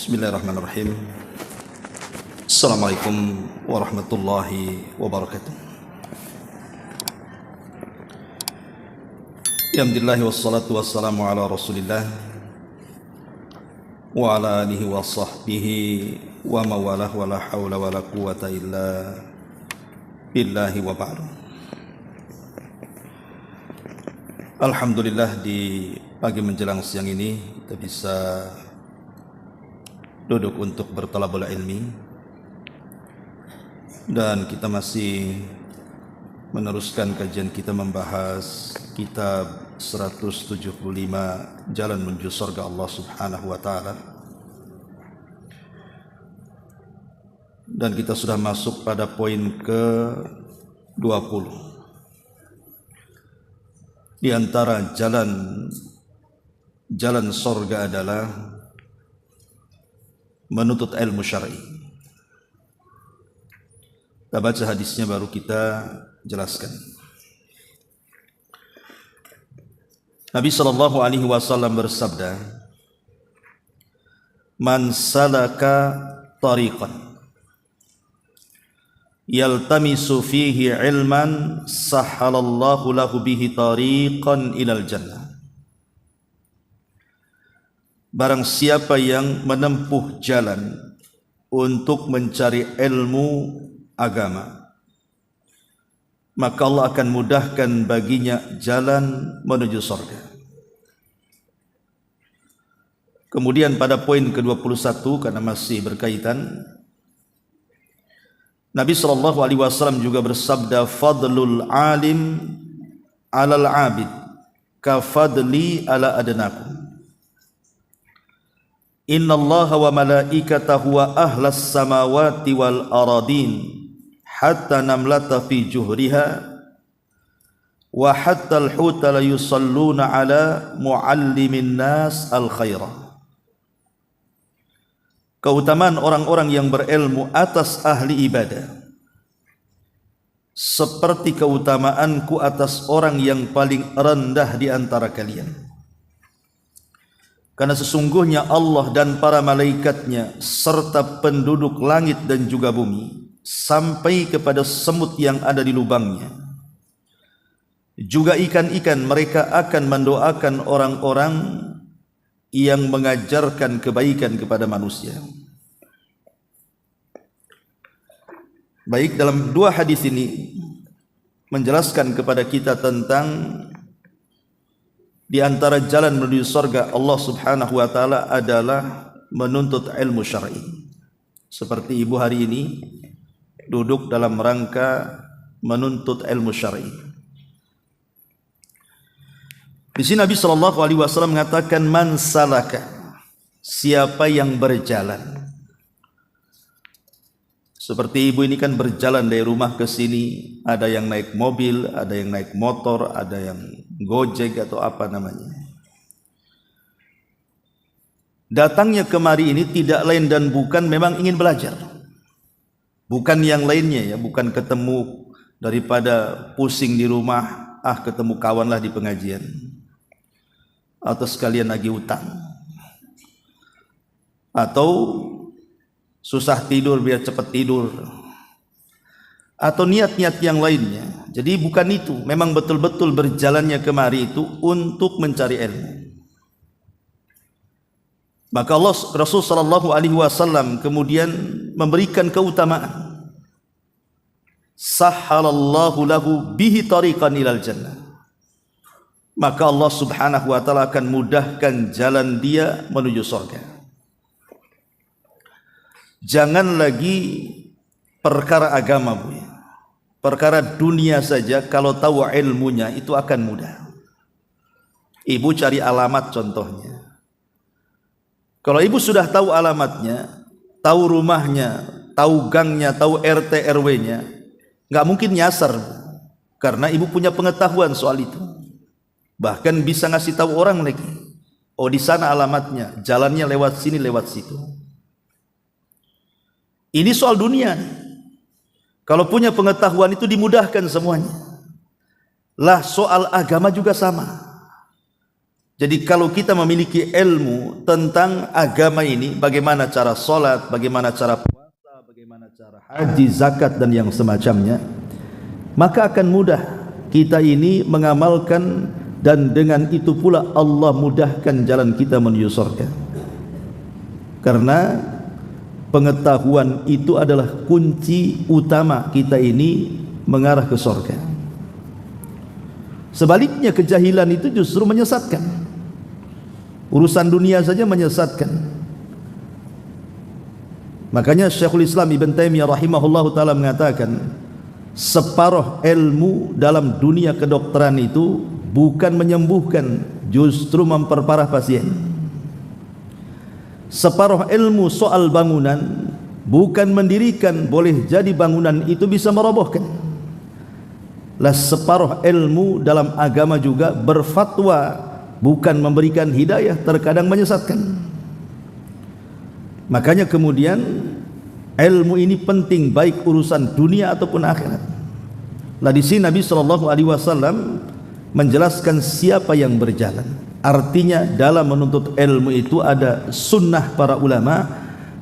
Bismillahirrahmanirrahim. Assalamualaikum warahmatullahi wabarakatuh. Alhamdulillah wassalatu wassalamu ala Rasulillah wa ala alihi wa sahbihi wa mawalah wa la hawla wa la quwata illa billahi wa ba'du. Alhamdulillah, di pagi menjelang siang ini kita bisa duduk untuk bertalabul ilmi, dan kita masih meneruskan kajian kita membahas kitab 175 Jalan Menuju Surga Allah Subhanahu wa Ta'ala, dan kita sudah masuk pada poin ke-20. Di antara jalan surga adalah menuntut ilmu syar'i. Kita baca hadisnya baru kita jelaskan. Nabi sallallahu alaihi wasallam bersabda, "Man salaka tariqan yaltamisu fihi ilman sahhalallahu lahu bihi tariqan ilal jannah." Barang siapa yang menempuh jalan untuk mencari ilmu agama, maka Allah akan mudahkan baginya jalan menuju surga. Kemudian pada poin ke-21, karena masih berkaitan, Nabi SAW juga bersabda, "Fadlul alim alal abid ka fadli ala adnakum. Inna Allah wa malaikatahu wa ahlas samawati wal aradin hatta namlata fi juhriha wa hatta al-huta la yusalluna ala muallimin nas al-khairah." Keutamaan orang-orang yang berilmu atas ahli ibadah seperti keutamaanku atas orang yang paling rendah di antara kalian. Karena sesungguhnya Allah dan para malaikatnya serta penduduk langit dan juga bumi sampai kepada semut yang ada di lubangnya, juga ikan-ikan, mereka akan mendoakan orang-orang yang mengajarkan kebaikan kepada manusia. Baik, dalam dua hadis ini menjelaskan kepada kita tentang di antara jalan menuju surga Allah Subhanahu wa Ta'ala adalah menuntut ilmu syar'i. Seperti ibu hari ini duduk dalam rangka menuntut ilmu syar'i. Di sini Nabi sallallahu alaihi wasallam mengatakan, "Man salaka," siapa yang berjalan. Seperti ibu ini kan berjalan dari rumah ke sini, ada yang naik mobil, ada yang naik motor, ada yang gojek atau apa namanya. Datangnya kemari ini tidak lain dan bukan memang ingin belajar. Bukan yang lainnya ya, bukan ketemu daripada pusing di rumah, ketemu kawan lah di pengajian. Atau sekalian lagi utang. Atau susah tidur biar cepat tidur, atau niat-niat yang lainnya. Jadi bukan itu, memang betul-betul berjalannya kemari itu untuk mencari ilmu. Maka Rasul sallallahu alaihi wasallam kemudian memberikan keutamaan, sahhalallahu lahu bihi tariqan ilal jannah. Maka Allah Subhanahu wa Ta'ala akan mudahkan jalan dia menuju surga. Jangan lagi perkara agama, Bu. Perkara dunia saja kalau tahu ilmunya itu akan mudah. Ibu cari alamat contohnya. Kalau ibu sudah tahu alamatnya, tahu rumahnya, tahu gangnya, tahu RT RW-nya, nggak mungkin nyasar, Bu. Karena ibu punya pengetahuan soal itu. Bahkan bisa ngasih tahu orang lagi. Oh, di sana alamatnya, jalannya lewat sini, lewat situ. Ini soal dunia. Kalau punya pengetahuan itu dimudahkan semuanya. Lah soal agama juga sama. Jadi kalau kita memiliki ilmu tentang agama ini, bagaimana cara sholat, bagaimana cara puasa, bagaimana cara haji, zakat dan yang semacamnya, maka akan mudah kita ini mengamalkan, dan dengan itu pula Allah mudahkan jalan kita menuju surga. Karena pengetahuan itu adalah kunci utama kita ini mengarah ke surga. Sebaliknya kejahilan itu justru menyesatkan. Urusan dunia saja menyesatkan. Makanya Syekhul Islam Ibn Taimiyah rahimahullahu taala mengatakan, separuh ilmu dalam dunia kedokteran itu bukan menyembuhkan, justru memperparah pasien. Separuh ilmu soal bangunan bukan mendirikan, boleh jadi bangunan itu bisa merobohkan. Lah separuh ilmu dalam agama juga berfatwa, bukan memberikan hidayah, terkadang menyesatkan. Makanya kemudian ilmu ini penting, baik urusan dunia ataupun akhirat. Lah di sini Nabi SAW menjelaskan siapa yang berjalan. Artinya dalam menuntut ilmu itu ada sunnah para ulama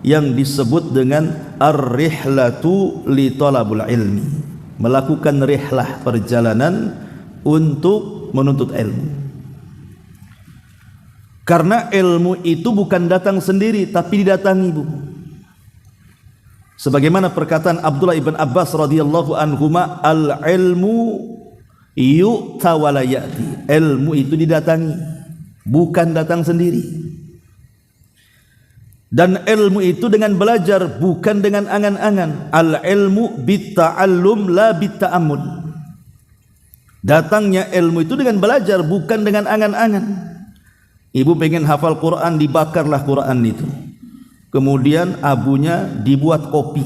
yang disebut dengan ar-rihlatu li talabul ilmi, melakukan rihlah, perjalanan untuk menuntut ilmu. Karena ilmu itu bukan datang sendiri, tapi didatangi, Bu. Sebagaimana perkataan Abdullah ibn Abbas radhiyallahu anhuma, al-ilmu yu'ta wa la ya'ti. Ilmu itu didatangi, bukan datang sendiri. Dan ilmu itu dengan belajar, bukan dengan angan-angan. Al-ilmu bitta'allum la bitta'ammul. Datangnya ilmu itu dengan belajar, bukan dengan angan-angan. Ibu pengen hafal Quran, dibakarlah Quran itu. Kemudian abunya dibuat kopi,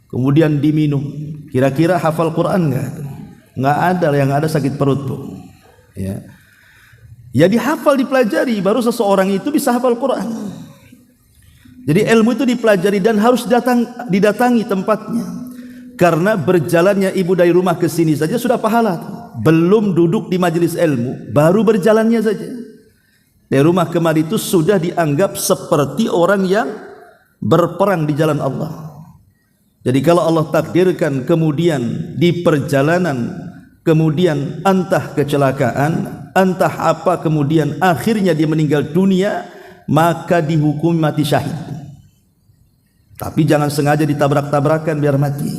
kemudian diminum. Kira-kira hafal Quran enggak? Enggak ada, yang ada sakit perut, Bu. Ya. Ya dihafal, dipelajari, baru seseorang itu bisa hafal Quran. Jadi ilmu itu dipelajari dan harus didatangi tempatnya. Karena berjalannya ibu dari rumah ke sini saja sudah pahala. Belum duduk di majelis ilmu, baru berjalannya saja. Dari rumah kemari itu sudah dianggap seperti orang yang berperang di jalan Allah. Jadi kalau Allah takdirkan kemudian di perjalanan, kemudian entah kecelakaan, entah apa, kemudian akhirnya dia meninggal dunia, maka dihukum mati syahid. Tapi jangan sengaja ditabrak-tabrakan biar mati.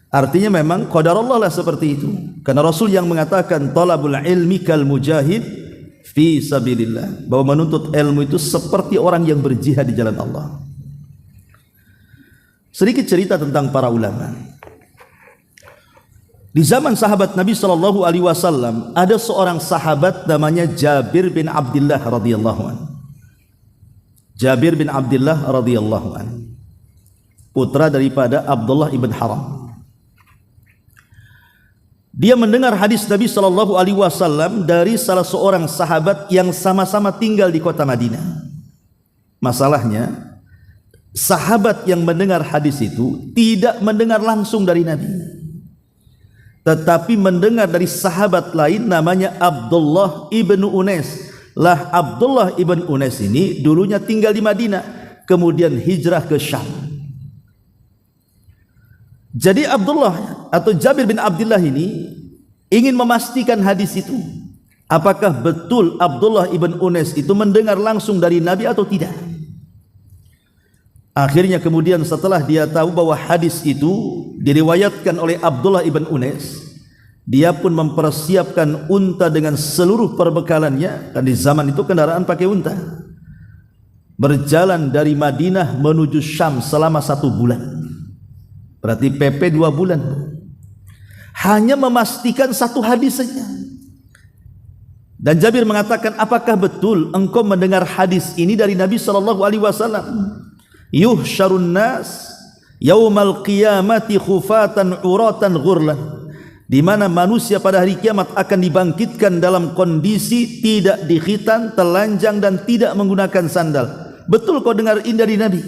Artinya memang qadar Allah lah seperti itu. Karena Rasul yang mengatakan talabul ilmi kal mujahid fi sabilillah, bahwa menuntut ilmu itu seperti orang yang berjihad di jalan Allah. Sedikit cerita tentang para ulama. Di zaman sahabat Nabi SAW ada seorang sahabat namanya Jabir bin Abdullah radhiyallahu anhu. Jabir bin Abdullah radhiyallahu anhu, putra daripada Abdullah ibn Haram. Dia mendengar hadis Nabi SAW dari salah seorang sahabat yang sama-sama tinggal di kota Madinah. Masalahnya, sahabat yang mendengar hadis itu tidak mendengar langsung dari Nabi, tetapi mendengar dari sahabat lain namanya Abdullah ibn Unais. Lah Abdullah ibn Unais ini dulunya tinggal di Madinah, kemudian hijrah ke Syam. Jadi Abdullah atau Jabir bin Abdullah ini ingin memastikan hadis itu, apakah betul Abdullah ibn Unais itu mendengar langsung dari Nabi atau tidak. Akhirnya kemudian setelah dia tahu bahwa hadis itu diriwayatkan oleh Abdullah ibn Unais, dia pun mempersiapkan unta dengan seluruh perbekalannya. Dan di zaman itu kendaraan pakai unta. Berjalan dari Madinah menuju Syam selama 1 bulan. Berarti PP 2 bulan. Hanya memastikan satu hadis saja. Dan Jabir mengatakan, apakah betul engkau mendengar hadis ini dari Nabi SAW? Yuhsyarun nas yaumal qiyamati khufatan uratan ghurlan, di mana manusia pada hari kiamat akan dibangkitkan dalam kondisi tidak dikhitan, telanjang dan tidak menggunakan sandal. Betul kau dengar ini dari Nabi?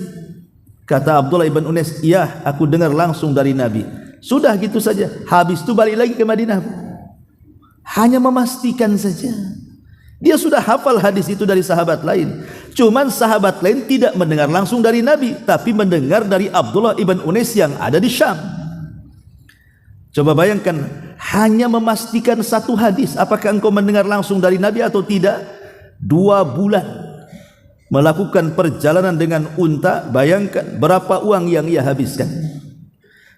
Kata Abdullah ibn Unais, iya, aku dengar langsung dari Nabi. Sudah gitu saja. Habis itu balik lagi ke Madinah. Hanya memastikan saja. Dia sudah hafal hadis itu dari sahabat lain. Cuman sahabat lain tidak mendengar langsung dari Nabi, tapi mendengar dari Abdullah ibn Unais yang ada di Syam. Coba bayangkan, hanya memastikan satu hadis, apakah engkau mendengar langsung dari Nabi atau tidak? 2 bulan melakukan perjalanan dengan unta. Bayangkan berapa uang yang ia habiskan,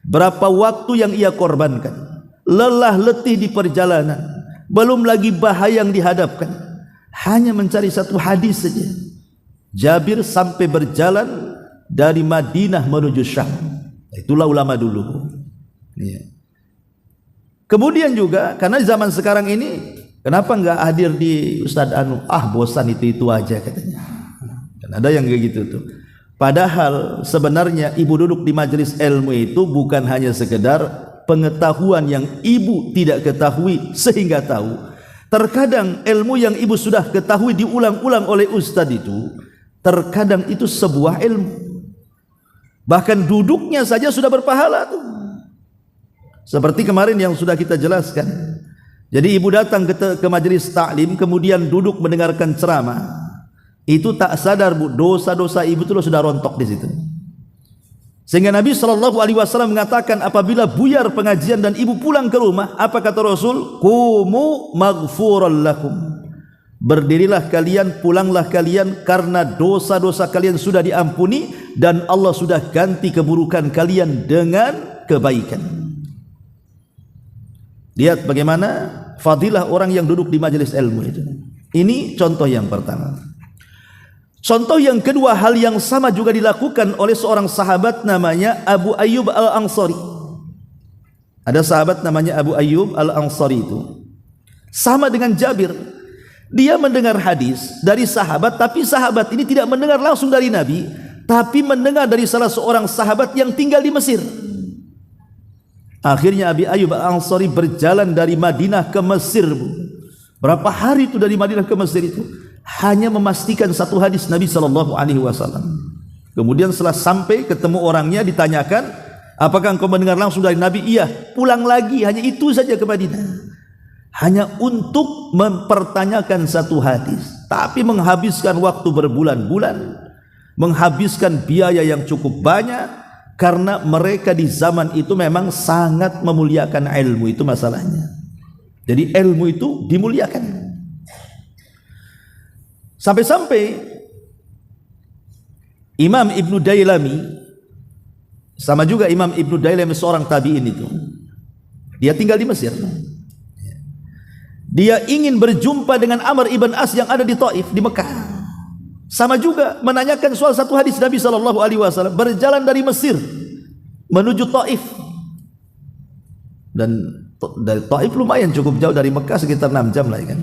berapa waktu yang ia korbankan, lelah letih di perjalanan, belum lagi bahaya yang dihadapkan, hanya mencari satu hadis saja. Jabir sampai berjalan dari Madinah menuju Syam. Itulah ulama dulu. Kemudian juga karena zaman sekarang ini, kenapa enggak hadir di Ustadz Anu? Bosan itu aja katanya. Dan ada yang kayak gitu tuh. Padahal sebenarnya ibu duduk di majelis ilmu itu bukan hanya sekedar pengetahuan yang ibu tidak ketahui sehingga tahu. Terkadang ilmu yang ibu sudah ketahui diulang-ulang oleh ustadz itu, terkadang itu sebuah ilmu. Bahkan duduknya saja sudah berpahala tuh. Seperti kemarin yang sudah kita jelaskan. Jadi ibu datang ke majelis taklim, kemudian duduk mendengarkan ceramah. Itu tak sadar bu, dosa-dosa ibu itu sudah rontok di situ. Sehingga Nabi SAW mengatakan, apabila buyar pengajian dan ibu pulang ke rumah, apa kata Rasul? Qumu maghfuran lakum. Berdirilah kalian, pulanglah kalian, karena dosa-dosa kalian sudah diampuni dan Allah sudah ganti keburukan kalian dengan kebaikan. Lihat bagaimana fadilah orang yang duduk di majelis ilmu itu. Ini contoh yang pertama. Contoh yang kedua, hal yang sama juga dilakukan oleh seorang sahabat namanya Abu Ayyub Al-Ansari. Ada sahabat namanya Abu Ayyub Al-Ansari itu. Sama dengan Jabir. Dia mendengar hadis dari sahabat, tapi sahabat ini tidak mendengar langsung dari Nabi, tapi mendengar dari salah seorang sahabat yang tinggal di Mesir. Akhirnya Abi Ayyub Al-Ansari berjalan dari Madinah ke Mesir. Berapa hari itu dari Madinah ke Mesir itu? Hanya memastikan satu hadis Nabi SAW. Kemudian setelah sampai ketemu orangnya, ditanyakan, apakah engkau mendengar langsung dari Nabi? Iya. Pulang lagi, hanya itu saja ke Madinah. Hanya untuk mempertanyakan satu hadis, tapi menghabiskan waktu berbulan-bulan, menghabiskan biaya yang cukup banyak. Karena mereka di zaman itu memang sangat memuliakan ilmu, itu masalahnya. Jadi ilmu itu dimuliakan. Sampai-sampai Imam Ibnu Dailami, sama juga Imam Ibnu Dailami seorang tabi'in itu, dia tinggal di Mesir. Dia ingin berjumpa dengan Amr ibn As yang ada di Taif, di Mekah. Sama juga menanyakan soal satu hadis Nabi SAW, berjalan dari Mesir menuju Taif. Dan dari Taif lumayan cukup jauh, dari Mekah sekitar 6 jam lah kan.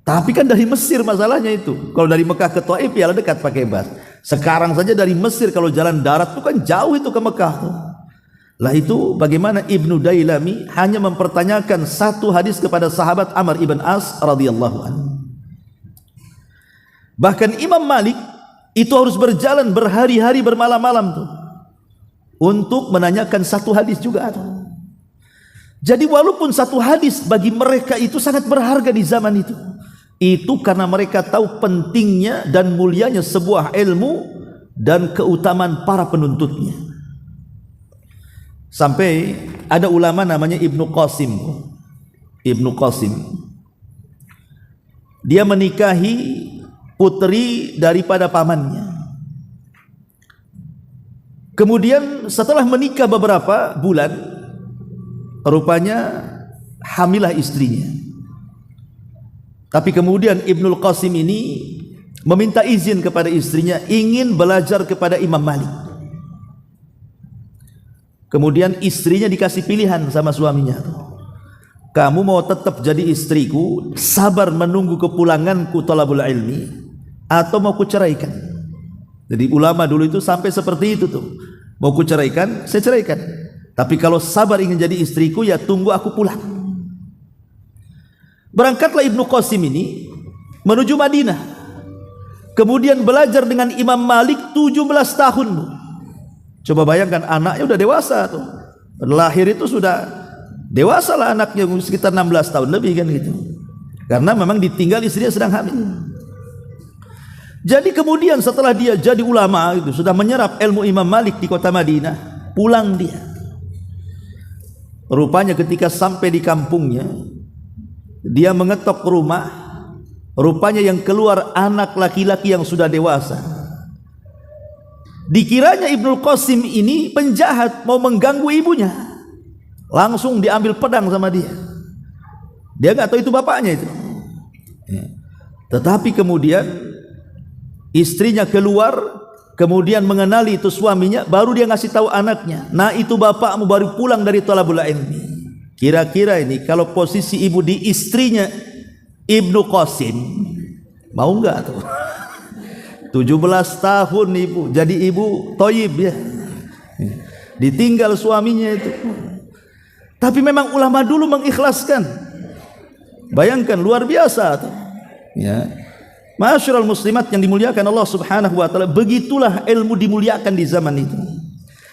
Tapi kan dari Mesir masalahnya itu. Kalau dari Mekah ke Taif ya dekat pakai bus. Sekarang saja dari Mesir kalau jalan darat itu kan jauh itu ke Mekah tuh. Lah itu bagaimana Ibnu Dailami hanya mempertanyakan satu hadis kepada sahabat Amr ibn As radhiyallahu anhu. Bahkan Imam Malik itu harus berjalan berhari-hari bermalam-malam tuh untuk menanyakan satu hadis juga tuh. Jadi walaupun satu hadis bagi mereka itu sangat berharga di zaman itu karena mereka tahu pentingnya dan mulianya sebuah ilmu dan keutamaan para penuntutnya. Sampai ada ulama namanya Ibnu Qasim. Ibnu Qasim, dia menikahi putri daripada pamannya. Kemudian setelah menikah beberapa bulan, rupanya hamilah istrinya. Tapi kemudian Ibnul Qasim ini meminta izin kepada istrinya, ingin belajar kepada Imam Malik. Kemudian istrinya dikasih pilihan sama suaminya, kamu mau tetap jadi istriku, sabar menunggu kepulanganku thalabul ilmi, atau mau kuceraikan? Jadi ulama dulu itu sampai seperti itu tuh. Mau kuceraikan, saya ceraikan. Tapi kalau sabar ingin jadi istriku, ya tunggu aku pulang. Berangkatlah Ibnu Qasim ini menuju Madinah. Kemudian belajar dengan Imam Malik 17 tahun. Coba bayangkan, anaknya udah dewasa tuh. Lahir itu sudah dewasa lah anaknya, sekitar 16 tahun lebih kan gitu. karena memang ditinggal istrinya sedang hamil. Jadi kemudian setelah dia jadi ulama itu, sudah menyerap ilmu Imam Malik di kota Madinah, pulang dia. Rupanya ketika sampai di kampungnya, dia mengetok rumah. Rupanya yang keluar anak laki-laki yang sudah dewasa. Dikiranya Ibnul Qasim ini penjahat, mau mengganggu ibunya. Langsung diambil pedang sama dia. Dia nggak tahu itu bapaknya itu. Tetapi kemudian istrinya keluar, kemudian mengenali itu suaminya, baru dia ngasih tahu anaknya, nah itu bapakmu baru pulang dari thalabul ilmi. Kira-kira ini kalau posisi ibu di istrinya Ibnu Qasim, mau nggak tuh? 17 tahun ibu, jadi ibu toyib ya, ditinggal suaminya itu. Tapi memang ulama dulu mengikhlaskan. Bayangkan, luar biasa tuh. Ya, Ma'asyiral muslimat yang dimuliakan Allah Subhanahu wa taala, begitulah ilmu dimuliakan di zaman itu.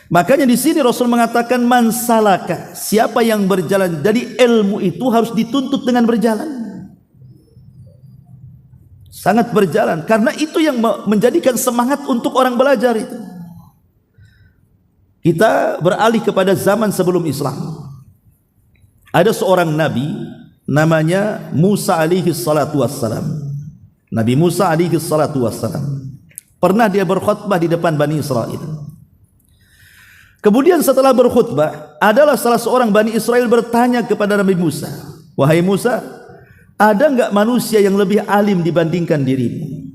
Makanya di sini Rasul mengatakan man salaka, siapa yang berjalan. Jadi ilmu itu harus dituntut dengan berjalan. Sangat berjalan, karena itu yang menjadikan semangat untuk orang belajar itu. Kita beralih kepada zaman sebelum Islam. Ada seorang nabi namanya Musa alaihi salatu wassalam. Nabi Musa alaihi salatu wassalam pernah dia berkhutbah di depan Bani Israel. Kemudian setelah berkhutbah, adalah salah seorang Bani Israel bertanya kepada Nabi Musa, wahai Musa, ada enggak manusia yang lebih alim dibandingkan dirimu?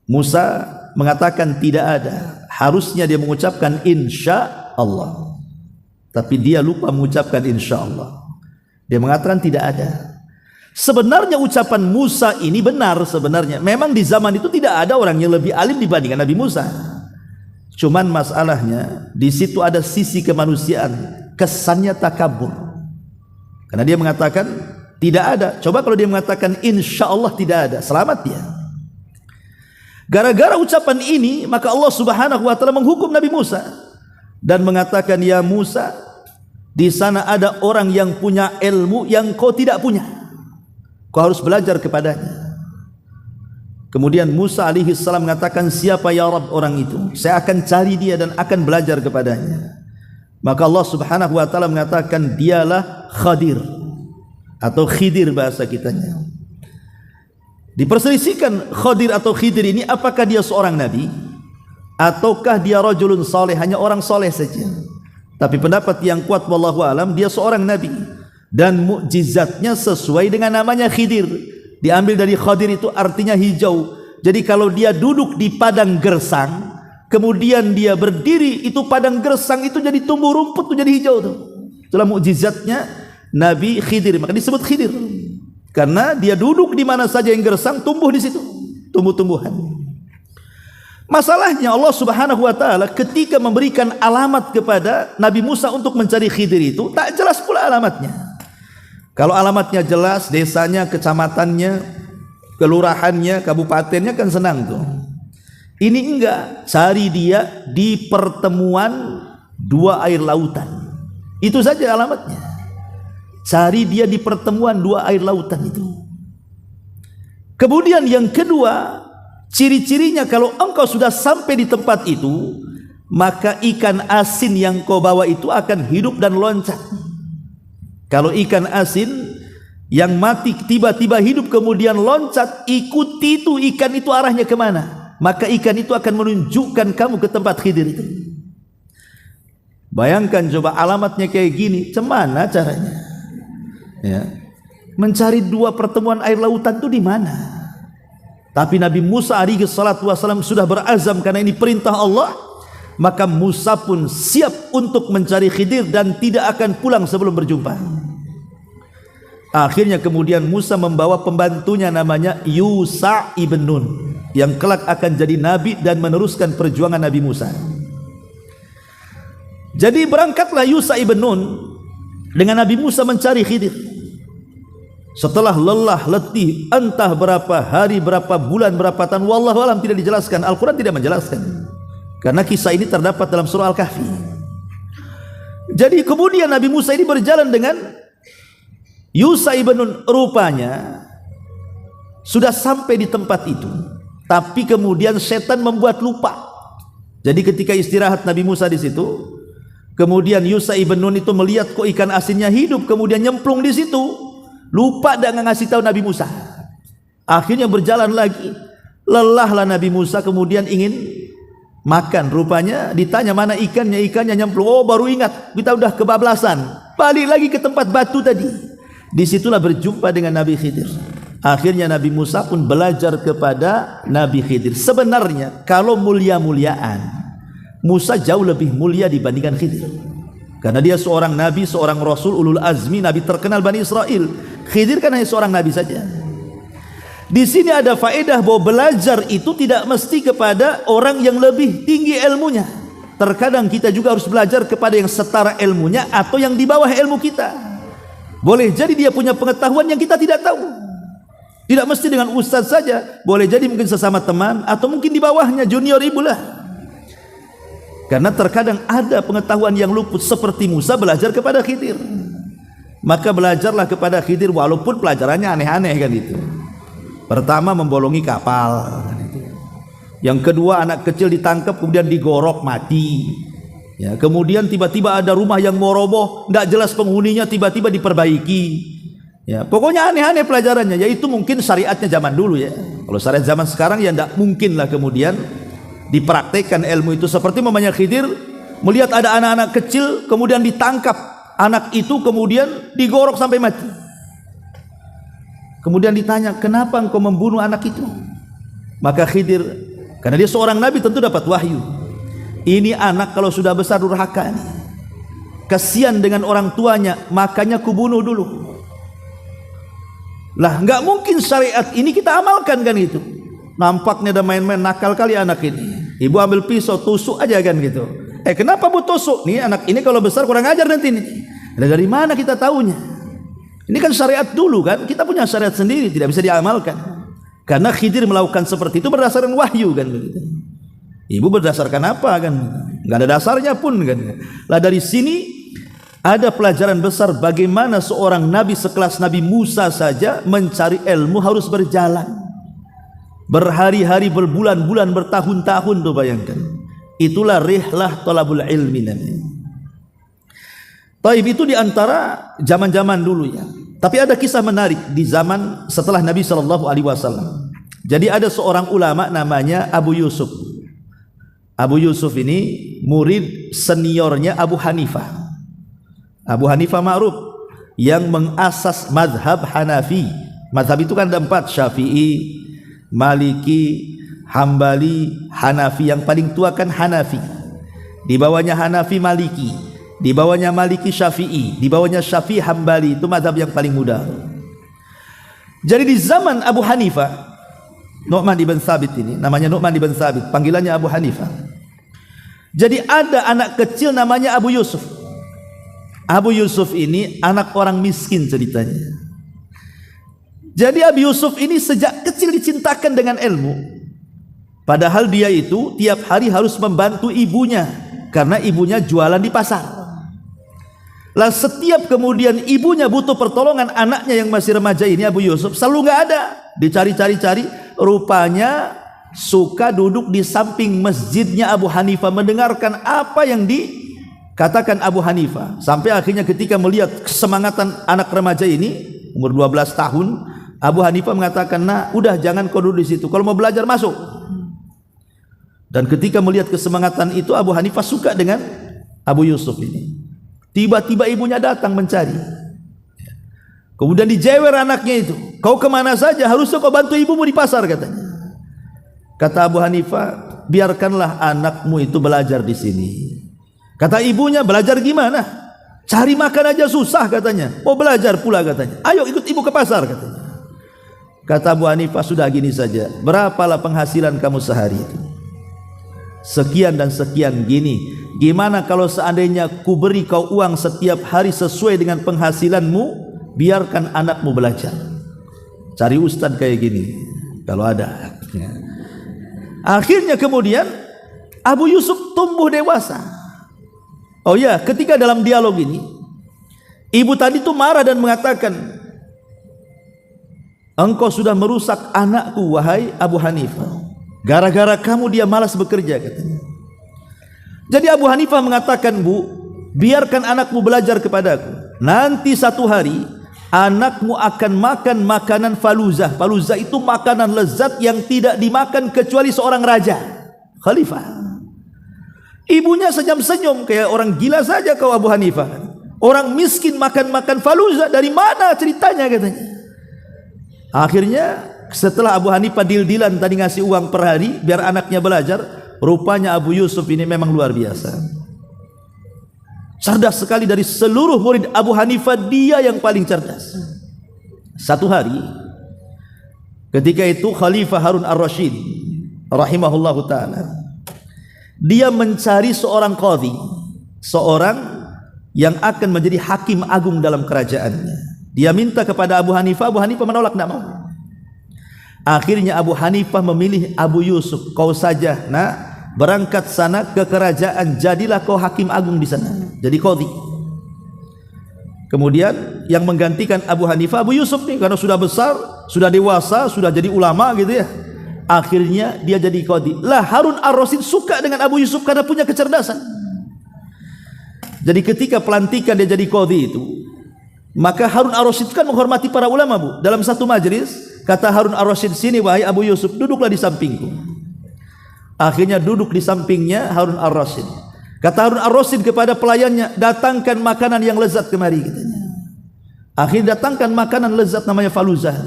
Musa mengatakan tidak ada. Harusnya dia mengucapkan insya Allah, tapi dia lupa mengucapkan insya Allah. Dia mengatakan tidak ada. Sebenarnya ucapan Musa ini benar sebenarnya. Memang di zaman itu tidak ada orang yang lebih alim dibandingkan Nabi Musa. Cuman masalahnya di situ ada sisi kemanusiaan, kesannya takabur. Karena dia mengatakan tidak ada. Coba kalau dia mengatakan insya Allah tidak ada, selamat dia. Gara-gara ucapan ini, maka Allah Subhanahu wa taala menghukum Nabi Musa dan mengatakan, ya Musa, di sana ada orang yang punya ilmu yang kau tidak punya. Kau harus belajar kepadanya. Kemudian Musa alaihi salam mengatakan, siapa ya Rabb orang itu? Saya akan cari dia dan akan belajar kepadanya. Maka Allah Subhanahu wa taala mengatakan, dialah Khadir atau Khidir bahasa kitanya. Diperselisihkan Khadir atau Khidir ini, apakah dia seorang nabi ataukah dia rajulun saleh, hanya orang soleh saja. Tapi pendapat yang kuat wallahu alam, dia seorang nabi dan mukjizatnya sesuai dengan namanya Khidir. Diambil dari Khadir itu artinya hijau. Jadi kalau dia duduk di padang gersang, kemudian dia berdiri, itu padang gersang itu jadi tumbuh rumput, itu jadi hijau tuh. Itulah mukjizatnya Nabi Khidir, maka disebut Khidir. Karena dia duduk di mana saja yang gersang, tumbuh di situ, tumbuh-tumbuhan. Masalahnya Allah Subhanahu wa taala ketika memberikan alamat kepada Nabi Musa untuk mencari Khidir itu, tak jelas pula alamatnya. Kalau alamatnya jelas, desanya, kecamatannya, kelurahannya, kabupatennya kan senang tuh. Ini enggak, cari dia di pertemuan dua air lautan. Itu saja alamatnya. Cari dia di pertemuan dua air lautan itu. Kemudian yang kedua, ciri-cirinya kalau engkau sudah sampai di tempat itu, maka ikan asin yang kau bawa itu akan hidup dan loncat. Kalau ikan asin yang mati tiba-tiba hidup kemudian loncat, ikuti itu ikan itu arahnya kemana, maka ikan itu akan menunjukkan kamu ke tempat Khidir itu. Bayangkan coba alamatnya kayak gini, cemana caranya? Ya, mencari dua pertemuan air lautan itu di mana? Tapi Nabi Musa alaihi salatu wasallam sudah berazam karena ini perintah Allah, maka Musa pun siap untuk mencari Khidir dan tidak akan pulang sebelum berjumpa. Akhirnya kemudian Musa membawa pembantunya namanya Yusha ibn Nun, yang kelak akan jadi nabi dan meneruskan perjuangan Nabi Musa. Jadi berangkatlah Yusha ibn Nun dengan Nabi Musa mencari Khidir. Setelah lelah letih entah berapa hari, berapa bulan, berapa tahun, wallahu alam tidak dijelaskan, Al-Quran tidak menjelaskan, karena kisah ini terdapat dalam surah Al-Kahfi. Jadi kemudian Nabi Musa ini berjalan dengan Yusha ibn Nun. Rupanya sudah sampai di tempat itu, tapi kemudian setan membuat lupa. Jadi ketika istirahat Nabi Musa di situ, kemudian Yusha ibn Nun itu melihat kok ikan asinnya hidup, kemudian nyemplung di situ, lupa dan ngasih tahu Nabi Musa. Akhirnya berjalan lagi, lelahlah Nabi Musa, kemudian ingin makan. Rupanya ditanya mana ikannya, ikannya nyemplung. Oh, baru ingat, kita udah kebablasan. Balik lagi ke tempat batu tadi. Disitulah berjumpa dengan Nabi Khidir. Akhirnya Nabi Musa pun belajar kepada Nabi Khidir. Sebenarnya kalau mulia-muliaan, Musa jauh lebih mulia dibandingkan Khidir, karena dia seorang nabi, seorang rasul, ulul azmi, nabi terkenal Bani Israel. Khidir kan hanya seorang nabi saja. Di sini ada faedah bahwa belajar itu tidak mesti kepada orang yang lebih tinggi ilmunya. Terkadang kita juga harus belajar kepada yang setara ilmunya atau yang di bawah ilmu kita. Boleh jadi dia punya pengetahuan yang kita tidak tahu. Tidak mesti dengan ustaz saja, boleh jadi mungkin sesama teman atau mungkin di bawahnya, junior ibu lah. Karena terkadang ada pengetahuan yang luput, seperti Musa belajar kepada Khidir. Maka belajarlah kepada Khidir walaupun pelajarannya aneh-aneh kan itu. Pertama membolongi kapal kan itu. Yang kedua anak kecil ditangkap kemudian digorok mati. Ya, kemudian tiba-tiba ada rumah yang mau roboh, tidak jelas penghuninya, tiba-tiba diperbaiki. Ya, pokoknya aneh-aneh pelajarannya. Yaitu mungkin syariatnya zaman dulu ya. Kalau syariat zaman sekarang ya tidak mungkin lah kemudian dipraktekkan ilmu itu. Seperti mamanya Khidir melihat ada anak-anak kecil kemudian ditangkap, anak itu kemudian digorok sampai mati. Kemudian ditanya, kenapa engkau membunuh anak itu? Maka Khidir, karena dia seorang nabi tentu dapat wahyu. Ini anak kalau sudah besar durhaka, kasihan dengan orang tuanya, makanya kubunuh dulu. Lah nggak mungkin syariat ini kita amalkan kan itu. Nampaknya ada main-main, nakal kali anak ini. Ibu ambil pisau tusuk aja kan gitu. Kenapa bu tusuk? Nih anak ini kalau besar kurang ajar nanti nih. Dari mana kita tahunya? Ini kan syariat dulu kan. Kita punya syariat sendiri, tidak bisa diamalkan. Karena Khidir melakukan seperti itu berdasarkan wahyu kan begitu. Ibu berdasarkan apa kan? Nggak ada dasarnya pun kan. Lah dari sini ada pelajaran besar bagaimana seorang nabi sekelas Nabi Musa saja mencari ilmu harus berjalan. Berhari-hari, berbulan-bulan, bertahun-tahun tuh bayangkan. Itulah rihlah thalabul ilmi namanya. Taib itu diantara zaman-zaman dulu ya. Tapi ada kisah menarik di zaman setelah Nabi SAW. Jadi ada seorang ulama namanya Abu Yusuf. Abu Yusuf ini murid seniornya Abu Hanifah. Abu Hanifah ma'ruf yang mengasas mazhab Hanafi. Mazhab itu kan ada 4, Syafi'i, Maliki, Hambali, Hanafi. Yang paling tua kan Hanafi. Di bawahnya Hanafi Maliki, di bawahnya Maliki Syafi'i, di bawahnya Syafi'i Hambali. Itu mazhab yang paling muda. Jadi di zaman Abu Hanifah, Nu'man ibn Thabit ini, namanya Nu'man ibn Thabit, panggilannya Abu Hanifah. Jadi ada anak kecil namanya Abu Yusuf. Abu Yusuf ini anak orang miskin ceritanya. Jadi Abu Yusuf ini sejak kecil dicintakan dengan ilmu. Padahal dia itu tiap hari harus membantu ibunya, karena ibunya jualan di pasar. Lah setiap kemudian ibunya butuh pertolongan anaknya yang masih remaja ini, Abu Yusuf, selalu nggak ada. Dicari-cari, rupanya suka duduk di samping masjidnya Abu Hanifah mendengarkan apa yang dikatakan Abu Hanifah. Sampai akhirnya ketika melihat kesemangatan anak remaja ini umur 12 tahun, Abu Hanifah mengatakan, "Nah, udah jangan kau duduk di situ. Kalau mau belajar masuk." Dan ketika melihat kesemangatan itu, Abu Hanifah suka dengan Abu Yusuf ini. Tiba-tiba ibunya datang mencari. Kemudian dijewer anaknya itu, "Kau kemana saja? Harusnya kau bantu ibumu di pasar," katanya. Kata Abu Hanifah, "Biarkanlah anakmu itu belajar di sini." Kata ibunya, "Belajar gimana? Cari makan aja susah," katanya. "Mau belajar pula," katanya. "Ayo ikut ibu ke pasar," katanya. Kata Abu Hanifah, "Sudah gini saja. Berapalah penghasilan kamu sehari itu?" "Sekian dan sekian." "Gini, gimana kalau seandainya ku beri kau uang setiap hari sesuai dengan penghasilanmu, biarkan anakmu belajar. Cari ustadz kayak gini kalau ada." Akhirnya kemudian Abu Yusuf tumbuh dewasa. Oh ya, ketika dalam dialog ini, ibu tadi itu marah dan mengatakan, engkau sudah merusak anakku wahai Abu Hanifah. Gara-gara kamu dia malas bekerja katanya. Jadi Abu Hanifah mengatakan, Bu, biarkan anakmu belajar kepadaku. Nanti satu hari anakmu akan makan makanan faluzah. Faluzah itu makanan lezat yang tidak dimakan kecuali seorang raja, khalifah. Ibunya senyum-senyum kayak orang gila saja kau Abu Hanifah. Orang miskin makan-makan faluzah, dari mana ceritanya katanya. Akhirnya setelah Abu Hanifah deal-dealan tadi ngasih uang per hari biar anaknya belajar, rupanya Abu Yusuf ini memang luar biasa. Cerdas sekali, dari seluruh murid Abu Hanifah dia yang paling cerdas. Satu hari ketika itu Khalifah Harun Ar-Rasyid rahimahullahu ta'ala, dia mencari seorang qadhi, seorang yang akan menjadi hakim agung dalam kerajaannya. Dia minta kepada Abu Hanifah, Abu Hanifah menolak, tidak mau. Akhirnya Abu Hanifah memilih Abu Yusuf, kau saja nak berangkat sana ke kerajaan, jadilah kau hakim agung di sana, jadi qadhi. Kemudian yang menggantikan Abu Hanifah Abu Yusuf nih, karena sudah besar, sudah dewasa, sudah jadi ulama gitu ya. Akhirnya dia jadi qadhi. Lah Harun Ar-Rasyid suka dengan Abu Yusuf karena punya kecerdasan. Jadi ketika pelantikan dia jadi qadhi itu, maka Harun Ar-Rasyid kan menghormati para ulama, Bu. Dalam satu majelis kata Harun Ar-Rasyid, sini wahai Abu Yusuf, duduklah di sampingku. Akhirnya duduk di sampingnya Harun Ar-Rasyid. Kata Harun Ar-Rasyid kepada pelayannya, datangkan makanan yang lezat kemari katanya. Akhirnya datangkan makanan lezat namanya faluzah.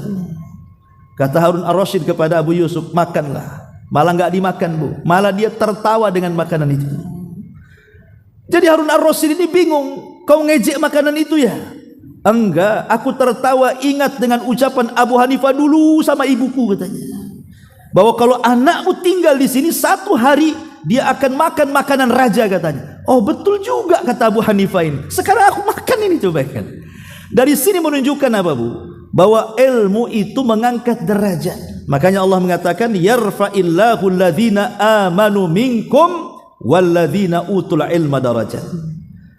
Kata Harun Ar-Rasyid kepada Abu Yusuf, makanlah. Malah enggak dimakan, Bu. Malah dia tertawa dengan makanan itu. Jadi Harun Ar-Rasyid ini bingung, kau ngejek makanan itu ya? Enggak, aku tertawa ingat dengan ucapan Abu Hanifah dulu sama ibuku katanya, bahwa kalau anakmu tinggal di sini satu hari dia akan makan makanan raja katanya. Oh betul juga kata Abu Hanifah ini. Sekarang aku makan ini, coba kan. Dari sini menunjukkan apa, Bu? Bahwa ilmu itu mengangkat derajat. Makanya Allah mengatakan yarfa'illahu alladhina amanu minkum walladhina utul ilma darajat.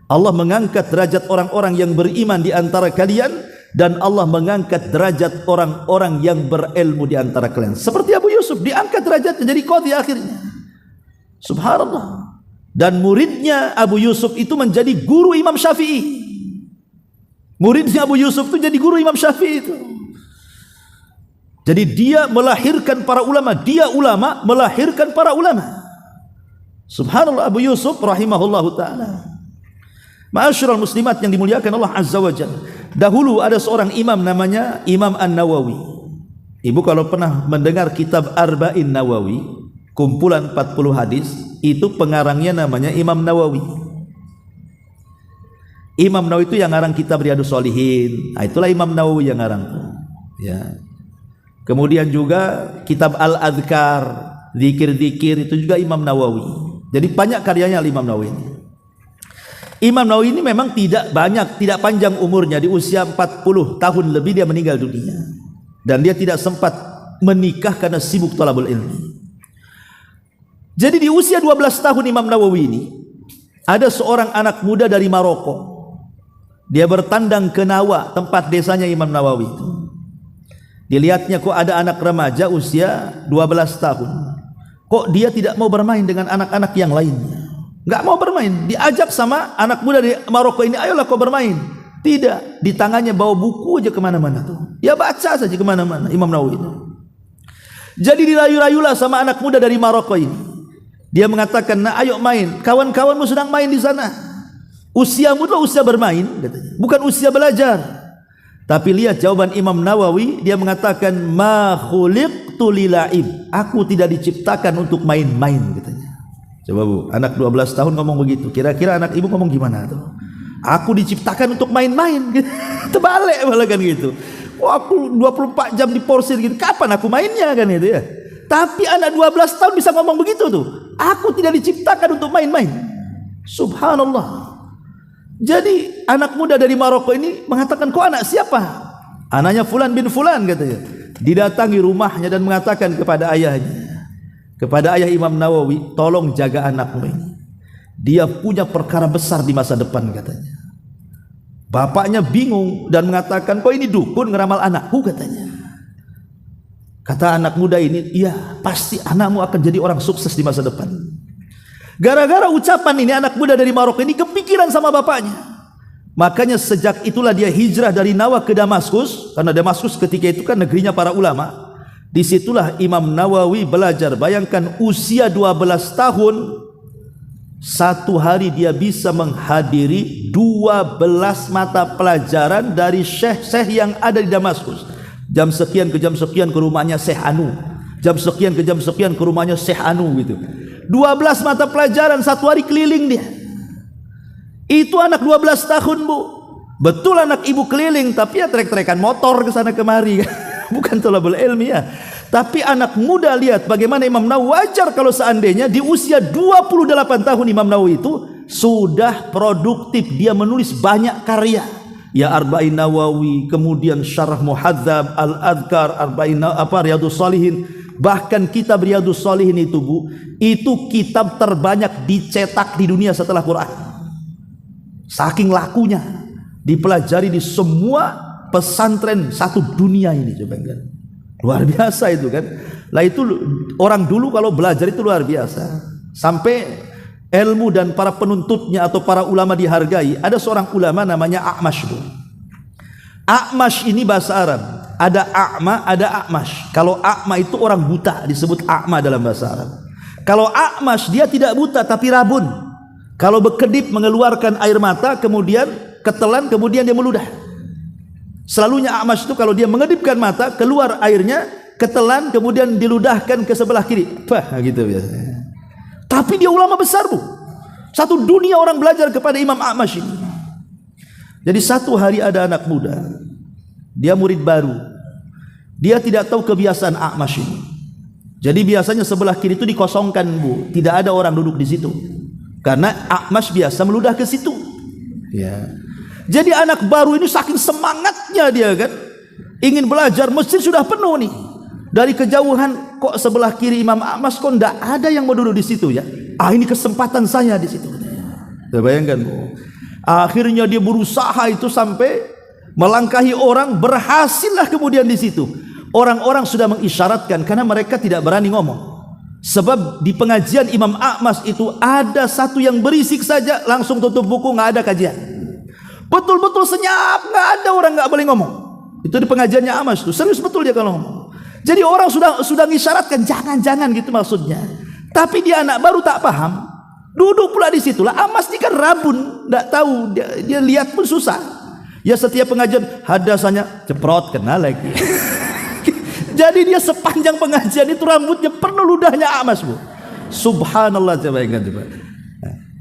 Allah mengangkat derajat orang-orang yang beriman di antara kalian, dan Allah mengangkat derajat orang-orang yang berilmu di antara kalian. Seperti Abu Yusuf diangkat derajatnya jadi qadhi akhirnya. Subhanallah. Dan muridnya Abu Yusuf itu menjadi guru Imam Syafi'i. Muridnya Abu Yusuf itu jadi guru Imam Syafi'i itu. Jadi dia melahirkan para ulama, dia ulama melahirkan para ulama. Subhanallah, Abu Yusuf rahimahullahu ta'ala. Ma'asyiral muslimat yang dimuliakan Allah Azza wa Jalla. Dahulu ada seorang imam namanya Imam An-Nawawi. Ibu kalau pernah mendengar kitab Arba'in Nawawi, kumpulan 40 hadis, itu pengarangnya namanya Imam Nawawi. Imam Nawawi itu yang ngarang kitab Riyadhus Shalihin. Nah, itulah Imam Nawawi yang ngarang. Ya. Kemudian juga kitab Al-Adhkar, zikir-zikir, itu juga Imam Nawawi. Jadi banyak karyanya Imam Nawawi ini. Imam Nawawi ini memang tidak banyak, tidak panjang umurnya. Di usia 40 tahun lebih dia meninggal dunia. Dan dia tidak sempat menikah karena sibuk thalabul ilmi. Jadi di usia 12 tahun Imam Nawawi ini, ada seorang anak muda dari Maroko. Dia bertandang ke Nawa, tempat desanya Imam Nawawi itu. Dilihatnya kok ada anak remaja usia 12 tahun. Kok dia tidak mau bermain dengan anak-anak yang lainnya? Enggak mau bermain. Diajak sama anak muda dari Maroko ini, ayolah kau bermain. Tidak, di tangannya bawa buku aja kemana-mana tuh. Dia baca saja kemana-mana Imam Nawawi itu. Jadi dirayu-rayulah sama anak muda dari Maroko ini. Dia mengatakan, nah ayo main. Kawan-kawanmu sedang main di sana. Usiamu adalah usia bermain, katanya, bukan usia belajar. Tapi lihat jawaban Imam Nawawi, dia mengatakan, ma khuliqtu lila'ib. Aku tidak diciptakan untuk main-main, katanya. Coba Bu, anak 12 tahun ngomong begitu. Kira-kira anak ibu ngomong gimana tuh? Aku diciptakan untuk main-main. Terbalik malah kan gitu. Wah, aku 24 jam diporsir gitu. Kapan aku mainnya kan itu ya? Tapi anak 12 tahun bisa ngomong begitu tuh. Aku tidak diciptakan untuk main-main. Subhanallah. Jadi anak muda dari Maroko ini mengatakan, kok anak siapa? Anaknya Fulan bin Fulan katanya. Didatangi rumahnya dan mengatakan kepada ayahnya, kepada ayah Imam Nawawi, tolong jaga anakmu ini. Dia punya perkara besar di masa depan katanya. Bapaknya bingung dan mengatakan, kok ini dukun ngeramal anakku katanya. Kata anak muda ini, iya pasti anakmu akan jadi orang sukses di masa depan. Gara-gara ucapan ini anak muda dari Maroko ini kepikiran sama bapaknya. Makanya sejak itulah dia hijrah dari Nawa ke Damaskus, karena Damaskus ketika itu kan negerinya para ulama. Disitulah Imam Nawawi belajar. Bayangkan usia 12 tahun, satu hari dia bisa menghadiri 12 mata pelajaran dari syekh-syekh yang ada di Damaskus. Jam sekian ke jam sekian ke rumahnya Syekh Anu, jam sekian ke jam sekian ke rumahnya Syekh Anu gitu. 12 mata pelajaran satu hari keliling dia. Itu anak 12 tahun, Bu. Betul anak ibu keliling, tapi ya trek-trekan motor ke sana kemari. Bukan thalabul ilmi ya. Tapi anak muda, lihat bagaimana Imam Nawawi. Wajar kalau seandainya di usia 28 tahun Imam Nawawi itu sudah produktif, dia menulis banyak karya. Ya Arba'in Nawawi, kemudian Syarah Muhadzab, Al-Adhkar, Arba'in Riyadhus Shalihin, bahkan kitab Riyadhus Shalihin itu, Bu, itu kitab terbanyak dicetak di dunia setelah Quran. Saking lakunya, dipelajari di semua pesantren satu dunia ini, coba kan. Luar biasa itu kan. Lah itu orang dulu kalau belajar itu luar biasa. Sampai ilmu dan para penuntutnya atau para ulama dihargai. Ada seorang ulama namanya A'mash. A'mash ini bahasa Arab. Ada A'ma, ada A'mash. Kalau A'ma itu orang buta, disebut A'ma dalam bahasa Arab. Kalau A'mash dia tidak buta tapi rabun. Kalau berkedip mengeluarkan air mata, kemudian ketelan, kemudian dia meludah. Selalunya A'mash itu kalau dia mengedipkan mata, keluar airnya, ketelan, kemudian diludahkan ke sebelah kiri. Pah, gitu biasanya. Tapi dia ulama besar, Bu. Satu dunia orang belajar kepada Imam A'mash ini. Jadi satu hari ada anak muda, dia murid baru, dia tidak tahu kebiasaan A'mash ini. Jadi biasanya sebelah kiri itu dikosongkan, Bu, tidak ada orang duduk di situ, karena A'mash biasa meludah ke situ. Ya. Jadi anak baru ini saking semangatnya dia kan, ingin belajar, masjid sudah penuh nih. Dari kejauhan kok sebelah kiri Imam A'mash kok enggak ada yang mau duduk di situ ya. Ah, ini kesempatan saya di situ. Saya bayangkan, Bu. Akhirnya dia berusaha itu sampai melangkahi orang, berhasillah kemudian di situ. Orang-orang sudah mengisyaratkan karena mereka tidak berani ngomong. Sebab di pengajian Imam A'mash itu ada satu yang berisik saja langsung tutup buku, nggak ada kajian. Betul-betul senyap, nggak ada orang nggak boleh ngomong. Itu di pengajiannya A'mash itu serius betul dia kalau ngomong. Jadi orang sudah mengisyaratkan jangan gitu maksudnya. Tapi dia anak baru tak paham, duduk pula di situlah. A'mash ini kan rabun, nggak tahu, dia lihat pun susah. Ya setiap pengajian hadasannya ceprot kena lagi. Jadi dia sepanjang pengajian itu rambutnya penuh ludahnya A'mash, Bu. Subhanallah, coba ingat coba.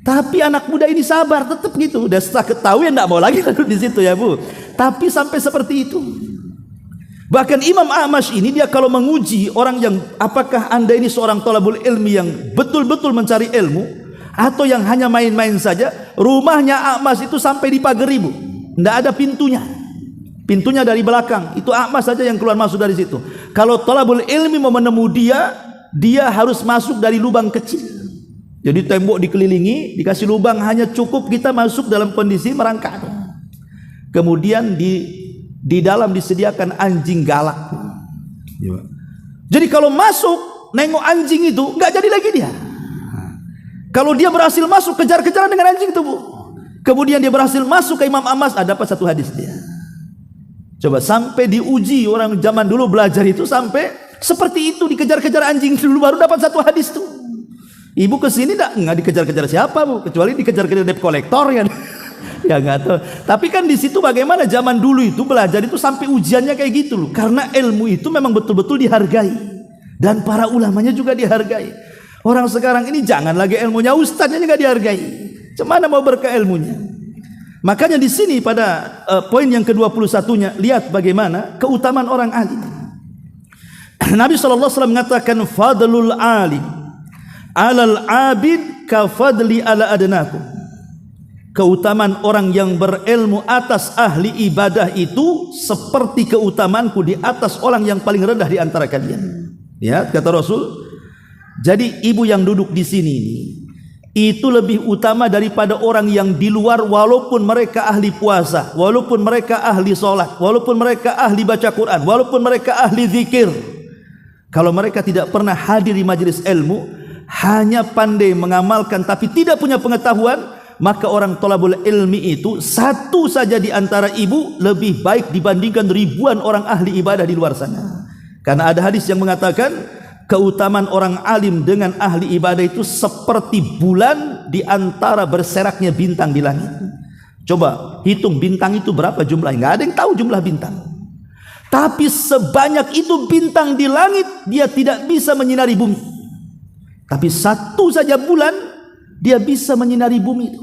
Tapi anak muda ini sabar, tetap gitu. Udah setelah ketahuan enggak mau lagi duduk di situ ya, Bu. Tapi sampai seperti itu. Bahkan Imam A'mash ini dia kalau menguji orang yang apakah Anda ini seorang thalabul ilmi yang betul-betul mencari ilmu atau yang hanya main-main saja, rumahnya A'mash itu sampai dipagari, Bu. Enggak ada pintunya. Pintunya dari belakang. Itu A'mash saja yang keluar masuk dari situ. Kalau thalabul ilmi mau menemui dia harus masuk dari lubang kecil. Jadi tembok dikelilingi, dikasih lubang hanya cukup kita masuk dalam kondisi merangkak. Kemudian di dalam disediakan anjing galak. Jadi kalau masuk nengok anjing itu nggak jadi lagi dia. Kalau dia berhasil masuk kejar-kejaran dengan anjing itu, Bu. Kemudian dia berhasil masuk ke Imam A'mash, dapat satu hadis dia. Coba sampai diuji orang zaman dulu belajar itu sampai seperti itu, dikejar-kejar anjing dulu baru dapat satu hadis tuh. Ibu kesini nggak dikejar-kejar siapa, Bu, kecuali dikejar-kejar debt kolektor ya. Ya nggak tahu. Tapi kan di situ bagaimana zaman dulu itu belajar itu sampai ujiannya kayak gitu loh. Karena ilmu itu memang betul-betul dihargai dan para ulamanya juga dihargai. Orang sekarang ini jangan lagi ilmunya, ustadznya nggak dihargai. Cemana mau berkah ilmunya? Makanya di sini pada poin yang ke-21-nya lihat bagaimana keutamaan orang alim. Nabi SAW mengatakan fadlul alim alal abid ka fadli ala adnakum. Keutamaan orang yang berilmu atas ahli ibadah itu seperti keutamaanku di atas orang yang paling rendah di antara kalian. Ya, kata Rasul. Jadi ibu yang duduk di sini itu lebih utama daripada orang yang di luar, walaupun mereka ahli puasa, walaupun mereka ahli sholat, walaupun mereka ahli baca Quran, walaupun mereka ahli zikir. Kalau mereka tidak pernah hadir di majelis ilmu, hanya pandai mengamalkan tapi tidak punya pengetahuan, maka orang thalabul ilmi itu satu saja di antara ibu lebih baik dibandingkan ribuan orang ahli ibadah di luar sana. Karena ada hadis yang mengatakan keutamaan orang alim dengan ahli ibadah itu seperti bulan di antara berseraknya bintang di langit. Coba hitung bintang itu berapa jumlahnya, nggak ada yang tahu jumlah bintang. Tapi sebanyak itu bintang di langit, dia tidak bisa menyinari bumi. Tapi satu saja bulan, dia bisa menyinari bumi itu.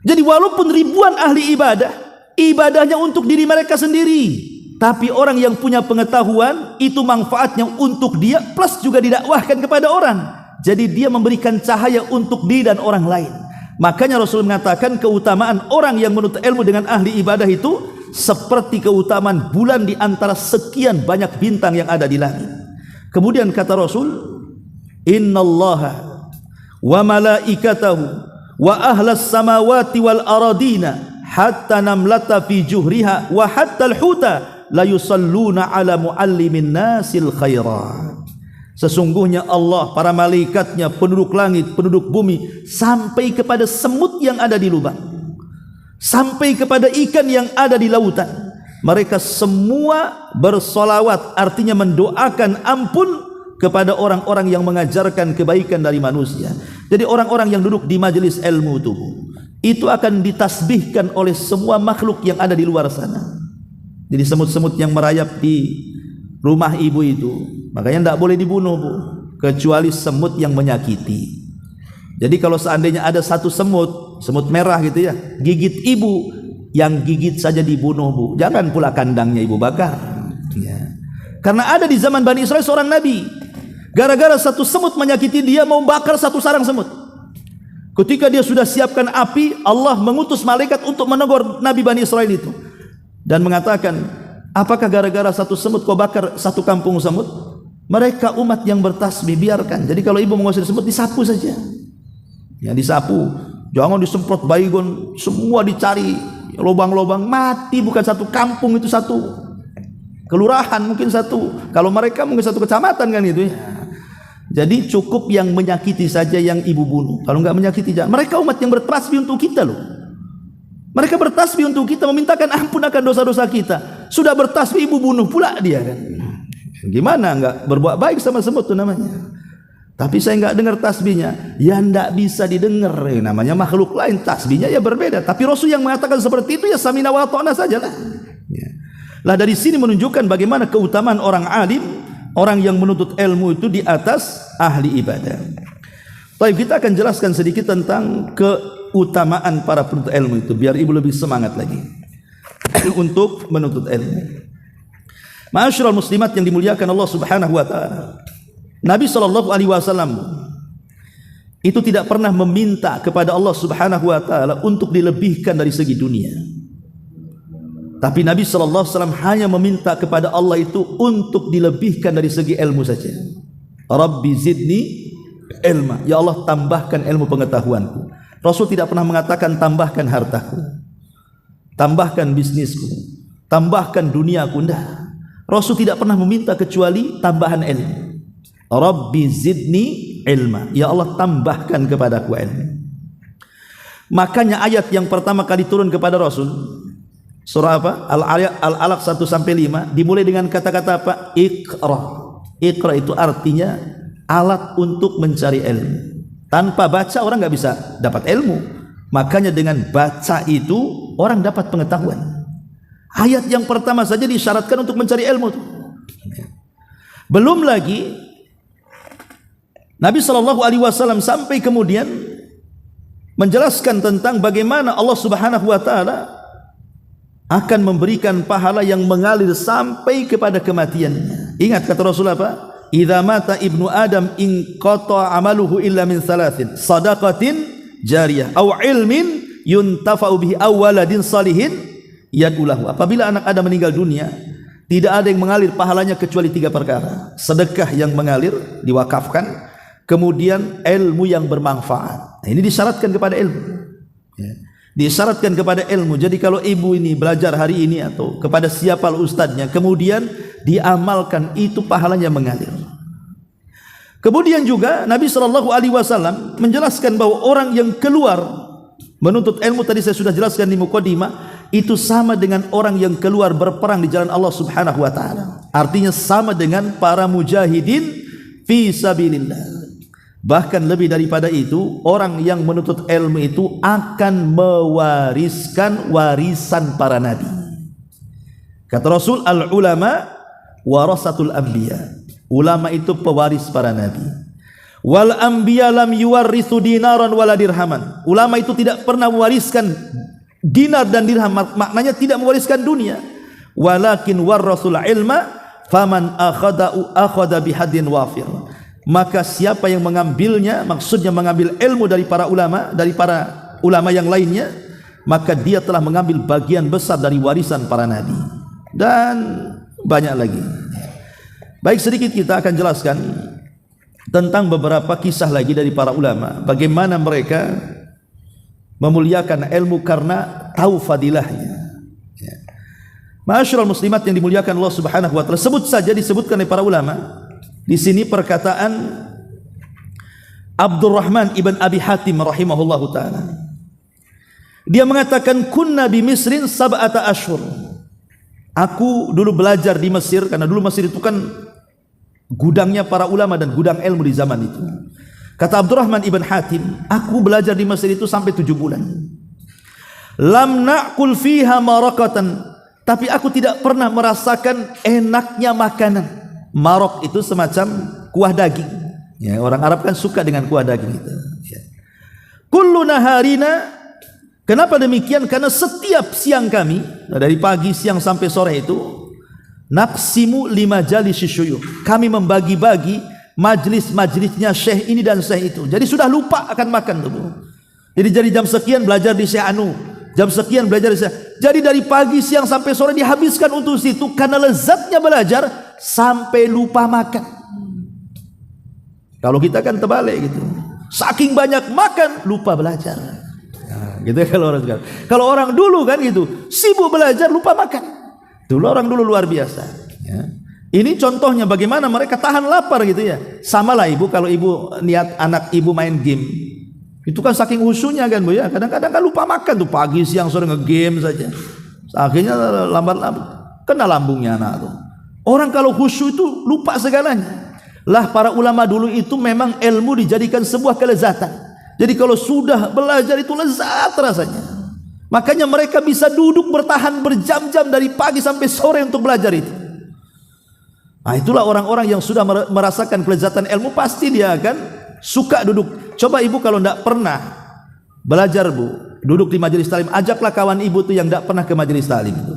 Jadi walaupun ribuan ahli ibadah, ibadahnya untuk diri mereka sendiri. Tapi orang yang punya pengetahuan, itu manfaatnya untuk dia, plus juga didakwahkan kepada orang. Jadi dia memberikan cahaya untuk diri dan orang lain. Makanya Rasul mengatakan keutamaan orang yang menuntut ilmu dengan ahli ibadah itu seperti keutamaan bulan di antara sekian banyak bintang yang ada di langit. Kemudian kata Rasul, innallaha wa malaikatahu wa ahlas samawati wal aradina hatta namlata fi juhriha wa hatta al-huta la yusalluna ala muallimin nasil khairat. Sesungguhnya Allah, para malaikatnya, penduduk langit, penduduk bumi, sampai kepada semut yang ada di lubang, sampai kepada ikan yang ada di lautan, mereka semua bersolawat, artinya mendoakan ampun kepada orang-orang yang mengajarkan kebaikan dari manusia. Jadi orang-orang yang duduk di majelis ilmu itu akan ditasbihkan oleh semua makhluk yang ada di luar sana. Jadi semut-semut yang merayap di rumah ibu itu, makanya tidak boleh dibunuh, Bu, kecuali semut yang menyakiti. Jadi kalau seandainya ada satu semut merah gitu ya, gigit ibu, yang gigit saja dibunuh, Bu. Jangan pula kandangnya ibu bakar. Ya. Karena ada di zaman Bani Israel seorang nabi, gara-gara satu semut menyakiti dia, mau bakar satu sarang semut. Ketika dia sudah siapkan api, Allah mengutus malaikat untuk menegur Nabi Bani Israel itu dan mengatakan, apakah gara-gara satu semut kau bakar satu kampung semut? Mereka umat yang bertasbih, biarkan. Jadi kalau ibu mengusir semut, disapu saja. Ya, disapu. Jangan disemprot baygon, semua dicari lubang-lubang, mati. Bukan satu kampung, itu satu kelurahan, mungkin satu. Kalau mereka mungkin satu kecamatan kan itu ya. Jadi cukup yang menyakiti saja yang ibu bunuh. Kalau enggak menyakiti jangan. Mereka umat yang bertasbih untuk kita loh. Mereka bertasbih untuk kita, memintakan ampun akan dosa-dosa kita. Sudah bertasbih ibu bunuh pula dia kan. Gimana enggak berbuat baik sama semut itu namanya. Tapi saya enggak dengar tasbihnya. Ya enggak bisa didengar. Namanya makhluk lain, tasbihnya ya berbeda. Tapi Rasul yang mengatakan seperti itu ya samina wa ta'na sajalah. Ya. Lah dari sini menunjukkan bagaimana keutamaan orang alim, orang yang menuntut ilmu itu di atas ahli ibadah. Baik, kita akan jelaskan sedikit tentang keutamaan para penuntut ilmu itu biar ibu lebih semangat lagi untuk menuntut ilmu. Ma'asyiral muslimat yang dimuliakan Allah Subhanahu wa taala. Nabi sallallahu alaihi wasallam itu tidak pernah meminta kepada Allah Subhanahu wa taala untuk dilebihkan dari segi dunia. Tapi Nabi sallallahu alaihi wasallam hanya meminta kepada Allah itu untuk dilebihkan dari segi ilmu saja. Rabbi zidni ilma. Ya Allah, tambahkan ilmu pengetahuanku. Rasul tidak pernah mengatakan tambahkan hartaku, tambahkan bisnisku, tambahkan duniaku. Tidak. Rasul tidak pernah meminta kecuali tambahan ilmu. Rabbi zidni ilma. Ya Allah, tambahkan kepadaku ilmu. Makanya ayat yang pertama kali turun kepada Rasul, surah apa? Al-Alaq 1-5 dimulai dengan kata-kata apa? Iqra. Iqra itu artinya alat untuk mencari ilmu. Tanpa baca orang nggak bisa dapat ilmu. Makanya dengan baca itu orang dapat pengetahuan. Ayat yang pertama saja disyaratkan untuk mencari ilmu. Belum lagi Nabi Shallallahu Alaihi Wasallam sampai kemudian menjelaskan tentang bagaimana Allah Subhanahu Wa Taala akan memberikan pahala yang mengalir sampai kepada kematiannya. Ingat kata Rasul apa? Idza mata ibnu Adam in qata amaluhu illa min thalathin, sadaqatin jariyah aw ilmin yuntafa'u bihi aw waladin salihin yad'ulahu. Apabila anak Adam meninggal dunia, tidak ada yang mengalir pahalanya kecuali 3 perkara. Sedekah yang mengalir, diwakafkan, kemudian ilmu yang bermanfaat. Nah, ini disyaratkan kepada ilmu. Ya. Disyaratkan kepada ilmu. Jadi kalau ibu ini belajar hari ini atau kepada siapa ustadznya, kemudian diamalkan, itu pahalanya mengalir. Kemudian juga Nabi SAW menjelaskan bahwa orang yang keluar menuntut ilmu, tadi saya sudah jelaskan di mukadimah, itu sama dengan orang yang keluar berperang di jalan Allah Subhanahu wa taala. Artinya sama dengan para mujahidin fi sabilillah. Bahkan lebih daripada itu, orang yang menuntut ilmu itu akan mewariskan warisan para nabi. Kata Rasul, al-ulama warasatul anbiya. Ulama itu pewaris para nabi. Wal anbiya lam yuwarithu dinaran wala dirhaman. Ulama itu tidak pernah mewariskan dinar dan dirham, maknanya tidak mewariskan dunia. Walakin warasul ilma faman akhadha bihadin wafir. Maka siapa yang mengambilnya, maksudnya mengambil ilmu dari para ulama yang lainnya, maka dia telah mengambil bagian besar dari warisan para nabi. Dan banyak lagi. Baik, sedikit kita akan jelaskan tentang beberapa kisah lagi dari para ulama, bagaimana mereka memuliakan ilmu karena tahu fadilahnya. Ma'asyiral muslimat yang dimuliakan Allah Subhanahu wa taala, sebut saja disebutkan oleh para ulama. Di sini perkataan Abdurrahman ibn Abi Hatim rahimahullahu taala. Dia mengatakan, kunna bi Misrin sab'ata ashhur. Aku dulu belajar di Mesir, karena dulu Mesir itu kan gudangnya para ulama dan gudang ilmu di zaman itu. Kata Abdurrahman ibn Hatim, aku belajar di Mesir itu sampai 7 bulan. Lam na'kul fiha marakatan, tapi aku tidak pernah merasakan enaknya makanan. Marok itu semacam kuah daging. Ya, orang Arab kan suka dengan kuah daging itu. Ya. Kullu naharina. Kenapa demikian? Karena setiap siang kami, dari pagi, siang sampai sore itu, naqsimu lima jalisi syuyukh. Kami membagi-bagi majlis-majlisnya syekh ini dan syekh itu. Jadi sudah lupa akan makan tuh. Jadi jam sekian belajar di Syekh Anu, jam sekian belajar di Syekh. Jadi dari pagi, siang sampai sore dihabiskan untuk situ, karena lezatnya belajar sampai lupa makan. Kalau kita kan terbalik gitu. Saking banyak makan lupa belajar. Nah, gitu ya kalau orang sekarang. Kalau orang dulu kan gitu, sibuk belajar lupa makan. Dulu orang dulu luar biasa. Ya. Ini contohnya bagaimana mereka tahan lapar gitu ya. Sama lah ibu, kalau ibu niat anak ibu main game, itu kan saking khusyuknya kan bu ya. Kadang-kadang kan lupa makan tuh, pagi siang sore nge-game saja. Akhirnya lambat-lambat kena lambungnya anak tuh. Orang kalau khusyuk itu lupa segalanya. Lah para ulama dulu itu memang ilmu dijadikan sebuah kelezatan. Jadi kalau sudah belajar itu lezat rasanya. Makanya mereka bisa duduk bertahan berjam-jam dari pagi sampai sore untuk belajar itu. Nah, itulah orang-orang yang sudah merasakan kelezatan ilmu, pasti dia akan suka duduk. Coba ibu kalau tidak pernah belajar bu, duduk di majelis talim, ajaklah kawan ibu tuh yang tidak pernah ke majelis talim itu.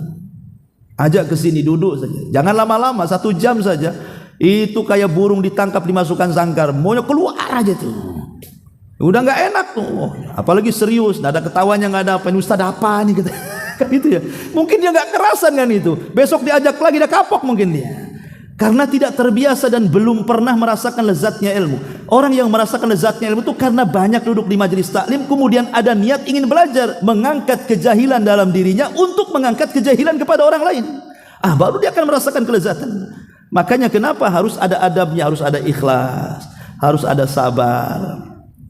Ajak ke sini duduk saja. Jangan lama-lama, 1 jam saja. Itu kayak burung ditangkap dimasukkan sangkar, maunya keluar aja tuh. Udah nggak enak tuh, apalagi serius, nggak ada ketawanya, nggak ada apa, ini ustaz apa nih gitu. Kan itu ya. Mungkin dia nggak kerasan kan itu. Besok diajak lagi dia kapok mungkin dia. Karena tidak terbiasa dan belum pernah merasakan lezatnya ilmu. Orang yang merasakan lezatnya ilmu itu karena banyak duduk di majelis taklim, kemudian ada niat ingin belajar, mengangkat kejahilan dalam dirinya untuk mengangkat kejahilan kepada orang lain. Baru dia akan merasakan kelezatan. Makanya kenapa harus ada adabnya, harus ada ikhlas, harus ada sabar.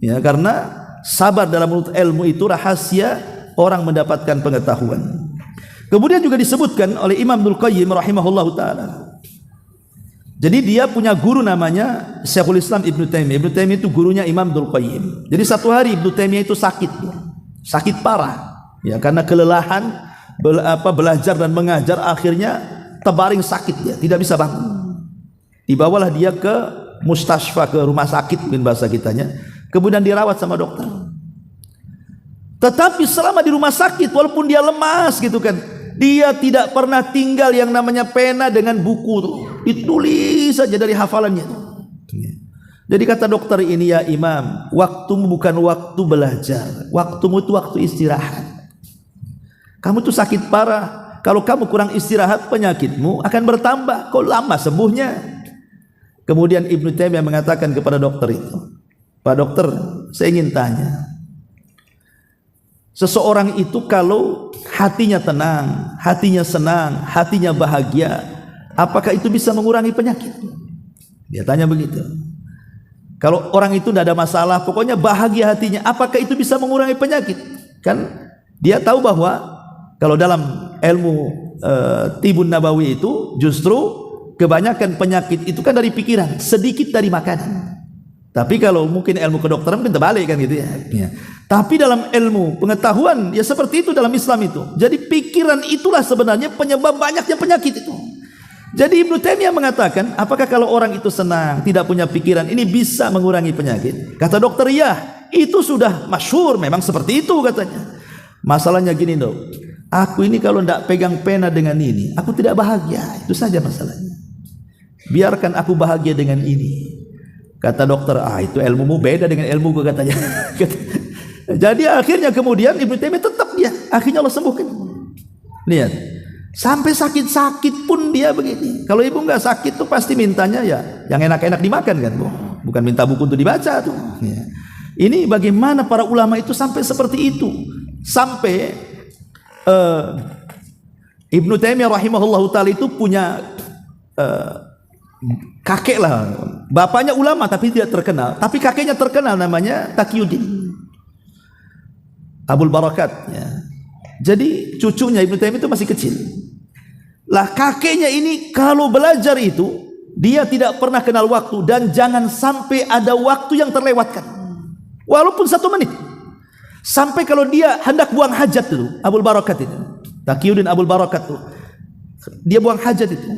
Ya, karena sabar dalam menuntut ilmu itu rahasia orang mendapatkan pengetahuan. Kemudian juga disebutkan oleh Imam Ibnul Qayyim rahimahullahu taala. Jadi dia punya guru namanya Syekhul Islam Ibnu Taimiyah. Ibnu Taimiyah itu gurunya Imam Ibnul Qayyim. Jadi satu hari Ibnu Taimiyah itu sakit parah. Ya, karena kelelahan belajar dan mengajar, akhirnya terbaring sakit dia, tidak bisa bangun. Dibawalah dia ke mustasfa, ke rumah sakit mungkin bahasa kitanya. Kemudian dirawat sama dokter. Tetapi selama di rumah sakit, walaupun dia lemas gitu kan, dia tidak pernah tinggal yang namanya pena dengan buku tuh. Ditulis saja dari hafalannya tuh. Jadi kata dokter ini, ya Imam, waktumu bukan waktu belajar, waktumu itu waktu istirahat. Kamu tuh sakit parah. Kalau kamu kurang istirahat, penyakitmu akan bertambah. Kok lama sembuhnya? Kemudian Ibnu Taimiyah mengatakan kepada dokter itu, Pak dokter, saya ingin tanya, seseorang itu kalau hatinya tenang, hatinya senang, hatinya bahagia, apakah itu bisa mengurangi penyakit? Dia tanya begitu. Kalau orang itu tidak ada masalah, pokoknya bahagia hatinya, apakah itu bisa mengurangi penyakit? Kan dia tahu bahwa kalau dalam ilmu Tibun Nabawi itu justru kebanyakan penyakit itu kan dari pikiran, sedikit dari makanan. Tapi kalau mungkin ilmu kedokteran mungkin terbalik kan gitu ya. Tapi dalam ilmu pengetahuan ya seperti itu dalam Islam itu. Jadi pikiran itulah sebenarnya penyebab banyaknya penyakit itu. Jadi Ibnu Taimiyah mengatakan, apakah kalau orang itu senang, tidak punya pikiran, ini bisa mengurangi penyakit? Kata dokter, ya, itu sudah masyhur, memang seperti itu katanya. Masalahnya gini dok, aku ini kalau tidak pegang pena dengan ini, aku tidak bahagia. Itu saja masalahnya. Biarkan aku bahagia dengan ini. Kata dokter, itu ilmumu beda dengan ilmuku katanya. Jadi akhirnya kemudian Ibnu Taimiyah tetap dia, akhirnya Allah sembuhkan. Lihat, sampai sakit-sakit pun dia begini. Kalau ibu nggak sakit tuh pasti mintanya ya yang enak-enak dimakan kan, Bu. Bukan minta buku untuk dibaca tuh. Ya. Ini bagaimana para ulama itu sampai seperti itu. Sampai Ibnu Taimiyah rahimahullahu taala itu punya kakek lah, bapaknya ulama tapi tidak terkenal, tapi kakeknya terkenal, namanya Taqiyuddin Abul Barakat ya. Jadi cucunya Ibnu Taimiyah itu masih kecil lah. Kakeknya ini kalau belajar itu dia tidak pernah kenal waktu, dan jangan sampai ada waktu yang terlewatkan walaupun 1 menit. Sampai kalau dia hendak buang hajat itu, Abul Barakat itu, Taqiyuddin Abul Barakat itu, dia buang hajat itu,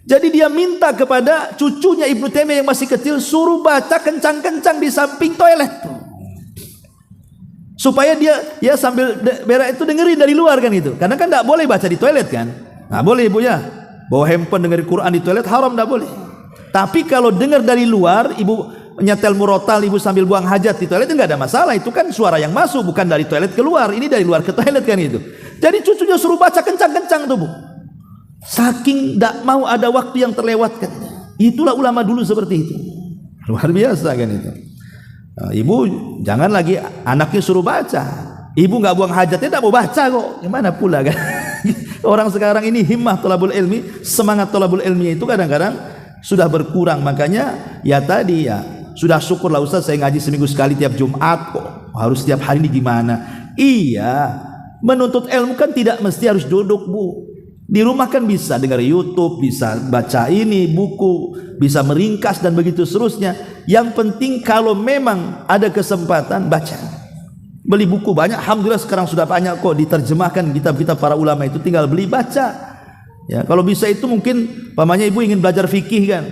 jadi dia minta kepada cucunya Ibnu Taimiyah yang masih kecil, suruh baca kencang-kencang di samping toilet tuh, supaya dia ya sambil berak itu dengerin dari luar kan itu. Karena kan tidak boleh baca di toilet kan, nggak boleh ibu ya, bawa handphone dengerin Quran di toilet haram, tidak boleh. Tapi kalau dengar dari luar, ibu nyetel murotal, ibu sambil buang hajat di toilet, nggak ada masalah. Itu kan suara yang masuk, bukan dari toilet keluar. Ini dari luar ke toilet kan itu. Jadi cucunya suruh baca kencang-kencang tuh, Bu. Saking tidak mau ada waktu yang terlewatkan. Itulah ulama dulu seperti itu. Luar biasa kan itu. Nah, ibu jangan lagi anaknya suruh baca, ibu nggak buang hajatnya tidak mau baca kok. Gimana pula kan? Orang sekarang ini himmah thalabul ilmi, semangat thalabul ilmi itu kadang-kadang sudah berkurang. Makanya ya tadi ya, sudah syukurlah Ustaz saya ngaji seminggu sekali tiap Jumat kok. Harus setiap hari ini gimana? Iya, menuntut ilmu kan tidak mesti harus duduk, Bu. Di rumah kan bisa dengar YouTube, bisa baca ini buku, bisa meringkas dan begitu seterusnya. Yang penting kalau memang ada kesempatan baca. Beli buku banyak, alhamdulillah sekarang sudah banyak kok diterjemahkan kitab-kitab para ulama itu, tinggal beli baca. Ya, kalau bisa itu mungkin pamannya ibu ingin belajar fikih kan,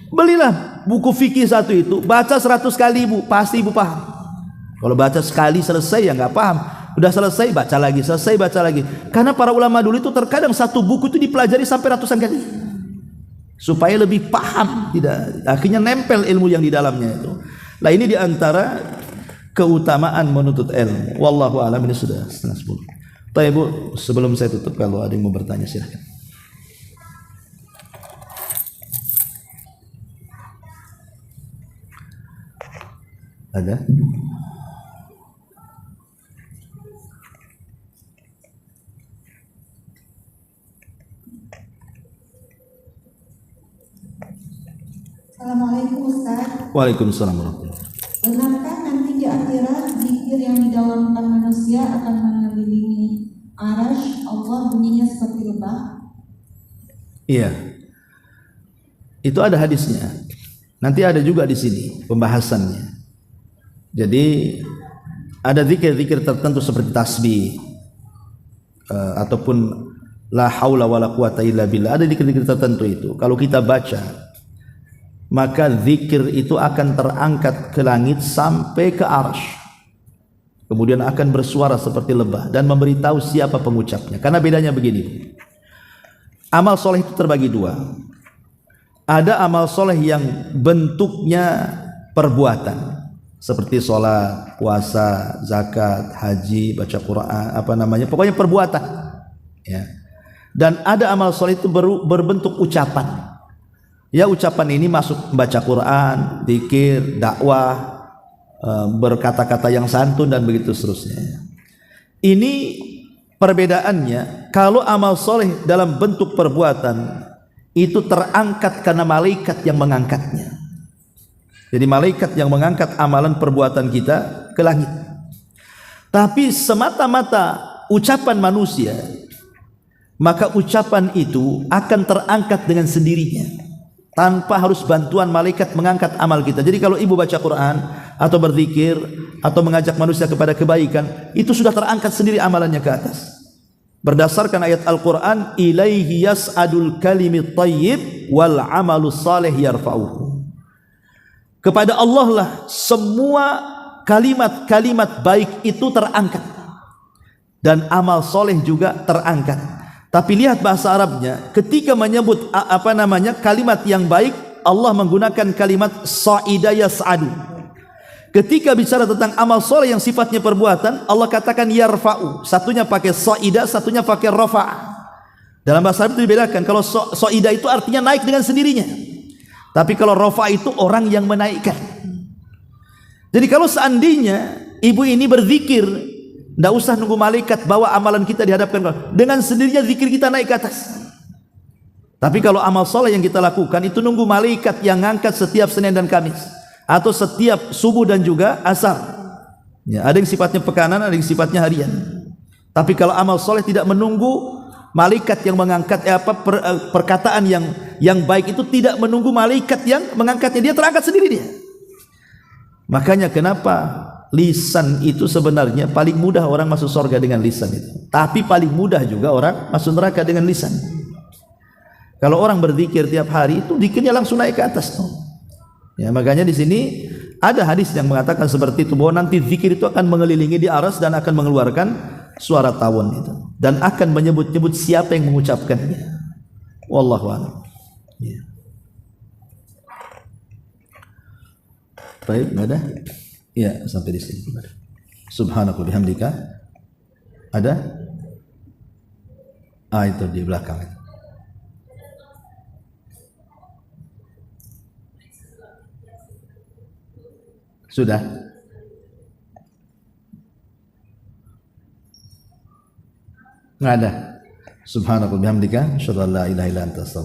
belilah buku fikih satu itu, baca 100 kali ibu, pasti ibu paham. Kalau baca sekali selesai ya nggak paham. Udah selesai baca lagi, selesai baca lagi. Karena para ulama dulu itu terkadang satu buku itu dipelajari sampai ratusan kali supaya lebih paham, tidak akhirnya nempel ilmu yang di dalamnya itu. Nah ini diantara keutamaan menuntut ilmu. Wallahu a'lam. Ini sudah 9:30. Baik Bu, sebelum saya tutup kalau ada yang mau bertanya silahkan. Ada? Assalamualaikum Ustaz. Waalaikumsalam warahmatullahi. Benarkah nanti di akhirat zikir yang didawamkan manusia akan mengelilingi arasy Allah, bunyinya seperti lebah? Iya, itu ada hadisnya. Nanti ada juga di sini pembahasannya. Jadi ada zikir-zikir tertentu seperti tasbih ataupun la haula wala quwata illa billah. Ada zikir-zikir tertentu itu kalau kita baca, maka zikir itu akan terangkat ke langit sampai ke arsy, kemudian akan bersuara seperti lebah dan memberitahu siapa pengucapnya. Karena bedanya begini, amal soleh itu terbagi dua. Ada amal soleh yang bentuknya perbuatan, seperti sholat, puasa, zakat, haji, baca Quran, pokoknya perbuatan ya. Dan ada amal soleh itu berbentuk ucapan. Ya, ucapan ini masuk membaca Quran, zikir, dakwah, berkata-kata yang santun dan begitu seterusnya. Ini perbedaannya. Kalau amal soleh dalam bentuk perbuatan itu terangkat karena malaikat yang mengangkatnya. Jadi malaikat yang mengangkat amalan perbuatan kita ke langit. Tapi semata-mata ucapan manusia, maka ucapan itu akan terangkat dengan sendirinya tanpa harus bantuan malaikat mengangkat amal kita. Jadi kalau ibu baca Quran atau berzikir atau mengajak manusia kepada kebaikan, itu sudah terangkat sendiri amalannya ke atas. Berdasarkan ayat Al-Quran, ilaihi yas'adul kalimit thayyib wal amalus salih yarfa'uhu. Kepada Allah lah semua kalimat-kalimat baik itu terangkat, dan amal soleh juga terangkat. Tapi lihat bahasa Arabnya, ketika menyebut kalimat yang baik, Allah menggunakan kalimat sa'ida yas'adu. Ketika bicara tentang amal soleh yang sifatnya perbuatan, Allah katakan yarfa'u. Satunya pakai sa'ida, satunya pakai rafa'. Dalam bahasa Arab itu dibedakan. Kalau sa'ida itu artinya naik dengan sendirinya, tapi kalau rafa' itu orang yang menaikkan. Jadi kalau seandainya ibu ini berzikir, tidak usah nunggu malaikat bawa amalan kita dihadapkan Allah. Dengan sendirinya zikir kita naik ke atas. Tapi kalau amal soleh yang kita lakukan itu nunggu malaikat yang ngangkat setiap Senin dan Kamis, atau setiap subuh dan juga asar. Ya, ada yang sifatnya pekanan, ada yang sifatnya harian. Tapi kalau amal soleh tidak menunggu malaikat yang mengangkat perkataan yang baik itu tidak menunggu malaikat yang mengangkatnya, dia terangkat sendiri dia. Makanya kenapa lisan itu sebenarnya paling mudah orang masuk surga dengan lisan itu, tapi paling mudah juga orang masuk neraka dengan lisan. Kalau orang berzikir tiap hari itu zikirnya langsung naik ke atas tuh. Ya, makanya di sini ada hadis yang mengatakan seperti itu, bahwa nanti zikir itu akan mengelilingi di aras dan akan mengeluarkan suara tawon itu, dan akan menyebut-nyebut siapa yang mengucapkannya. Wallahu a'lam. Ya. Baik, enggak ada? Ya, sampai di sini. Subhanaka bihamdika. Ada? Itu di belakang. Sudah? Enggak ada. Subhanaka bihamdika, asyhadu an la ilaha illa anta astaghfiruka